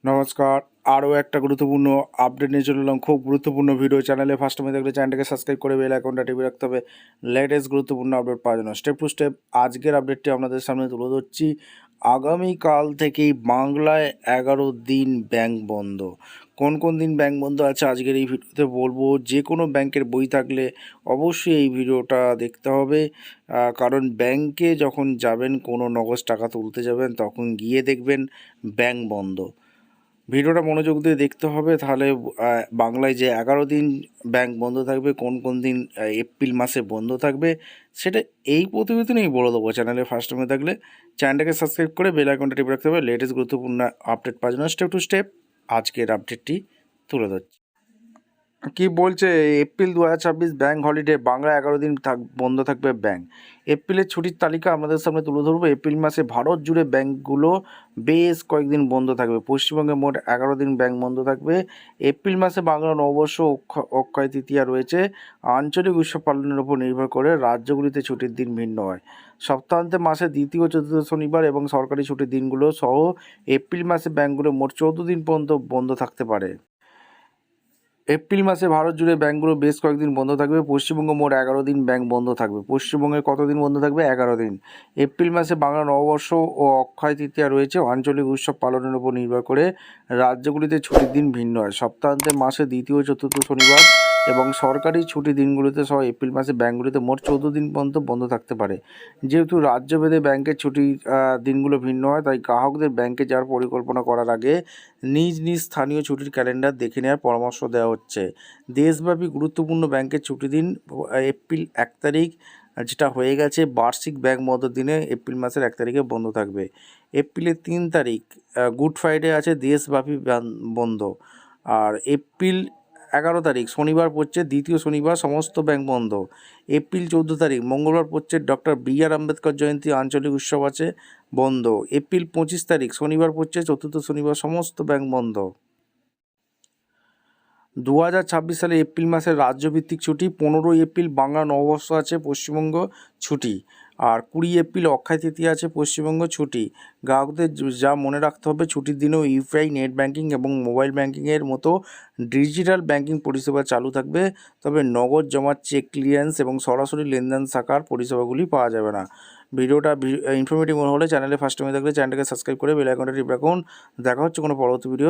নমস্কার। আরও একটা গুরুত্বপূর্ণ আপডেট নিয়ে চলে এলাম। খুব গুরুত্বপূর্ণ ভিডিও। চ্যানেলে ফার্স্ট টাইম দেখলে চ্যানেলটাকে সাবস্ক্রাইব করে বেল আইকনটা টিপে রাখতে হবে লেটেস্ট গুরুত্বপূর্ণ আপডেট পাওয়ার জন্য। স্টেপ টু স্টেপ আজকের আপডেটটি আপনাদের সামনে তুলে ধরছি। আগামীকাল থেকেই বাংলায় 11 দিন ব্যাংক বন্ধ। কোন কোন দিন ব্যাংক বন্ধ আছে আজকের এই ভিডিওতে বলবো। যে কোনো ব্যাংকের বই থাকলে অবশ্যই এই ভিডিওটা দেখতে হবে, কারণ ব্যাংকে যখন যাবেন কোনো নগদ টাকা তুলতে যাবেন তখন গিয়ে দেখবেন ব্যাংক বন্ধ। ভিডিওটা মনোযোগ দিয়ে দেখতে হবে, তাহলে বাংলায় যে 11 দিন ব্যাংক বন্ধ থাকবে, কোন কোন দিন এপ্রিল মাসে বন্ধ থাকবে সেটা এই প্রতিবেদনেই বলে দেবো। চ্যানেলে ফার্স্ট টাইমে থাকলে চ্যানেলটাকে সাবস্ক্রাইব করে বেল আইকনটা টিপে রাখতে হবে লেটেস্ট গুরুত্বপূর্ণ আপডেট পাওয়ার জন্য। স্টেপ টু স্টেপ আজকের আপডেটটি তুলে ধরছি। কি বলছে এপ্রিল 2026 ব্যাংক হলিডে, বাংলা 11 দিন বন্ধ থাকবে ব্যাংক। এপ্রিলের ছুটির তালিকা আমাদের সামনে তুলে ধরবো। এপ্রিল মাসে ভারত জুড়ে ব্যাংকগুলো বেশ কয়েকদিন বন্ধ থাকবে। পশ্চিমবঙ্গে মোট 11 দিন ব্যাংক বন্ধ থাকবে। এপ্রিল মাসে বাংলা নববর্ষ, অক্ষয় তৃতীয়া রয়েছে। আঞ্চলিক উৎসব পালনের উপর নির্ভর করে রাজ্যগুলিতে ছুটির দিন ভিন্ন হয়। সপ্তাহান্তে মাসে দ্বিতীয় ও চতুর্থ শনিবার এবং সরকারি ছুটির দিনগুলো সহ এপ্রিল মাসে ব্যাংকগুলো মোট 14 দিন পর্যন্ত বন্ধ থাকতে পারে। এপ্রিল মাসে ভারত জুড়ে ব্যাংকগুলো বেশ কয়েকদিন বন্ধ থাকবে। পশ্চিমবঙ্গ মোট 11 দিন ব্যাংক বন্ধ থাকবে। পশ্চিমবঙ্গে কতদিন বন্ধ থাকবে? 11 দিন। এপ্রিল মাসে বাংলা নববর্ষ ও অক্ষয় তৃতীয়া রয়েছে। আঞ্চলিক উৎসব পালনের উপর নির্ভর করে রাজ্যগুলিতে ছুটির দিন ভিন্ন হয়। সপ্তাহান্তে মাসে দ্বিতীয় ও চতুর্থ শনিবার এবং সরকারি ছুটির দিনগুলিতে সহ এপ্রিল মাসে ব্যাংকগুলিতে মোট 14 দিন পর্যন্ত বন্ধ থাকতে পারে। যেহেতু রাজ্যভেদে ব্যাংকের ছুটির দিনগুলো ভিন্ন হয়, তাই গ্রাহকদের ব্যাংকে যাওয়ার পরিকল্পনা করার আগে নিজ নিজ স্থানীয় ছুটির ক্যালেন্ডার দেখে নেওয়ার পরামর্শ দেওয়া হচ্ছে। দেশব্যাপী গুরুত্বপূর্ণ ব্যাংকের ছুটির দিন এপ্রিল 1 তারিখ যেটা হয়ে গেছে, বার্ষিক ব্যাংক বন্ধের দিনে এপ্রিল মাসের 1 তারিখে বন্ধ থাকবে। এপ্রিলের 3 তারিখ গুড ফ্রাইডে আছে, দেশব্যাপী বন্ধ। আর এপ্রিল 11 তারিখ শনিবার পড়ছে, দ্বিতীয় শনিবার, সমস্ত ব্যাংক বন্ধ। এপ্রিল 14 তারিখ মঙ্গলবার পড়ছে, ডক্টর বি.আর. আম্বেদকর জয়ন্তী, আঞ্চলিক উৎসব আছে, বন্ধ। এপ্রিল 25 তারিখ শনিবার পড়ছে, চতুর্থ শনিবার, সমস্ত ব্যাংক বন্ধ। 2026 সালে এপ্রিল মাসের রাজ্যভিত্তিক ছুটি। 15 এপ্রিল বাংলা নববর্ষ আছে, পশ্চিমবঙ্গ ছুটি। আর 20 এপ্রিল অক্ষয় তৃতীয়া আছে, পশ্চিমবঙ্গ ছুটি। গ্রাহকদের যা মনে রাখতে হবে, ছুটির দিনেও ইউপিআই, নেট ব্যাঙ্কিং এবং মোবাইল ব্যাঙ্কিংয়ের মতো ডিজিটাল ব্যাঙ্কিং পরিষেবা চালু থাকবে। তবে নগদ জমা, চেক ক্লিয়ারেন্স এবং সরাসরি লেনদেন শাখার পরিষেবাগুলি পাওয়া যাবে না। ভিডিওটা ইনফরমেটিভ মনে হলে চ্যানেলে ফার্স্ট টাইমে থাকলে চ্যানেলটাকে সাবস্ক্রাইব করে বেল আইকনটা টিপে রাখুন। দেখা হচ্ছে কোনো পরবর্তী ভিডিও।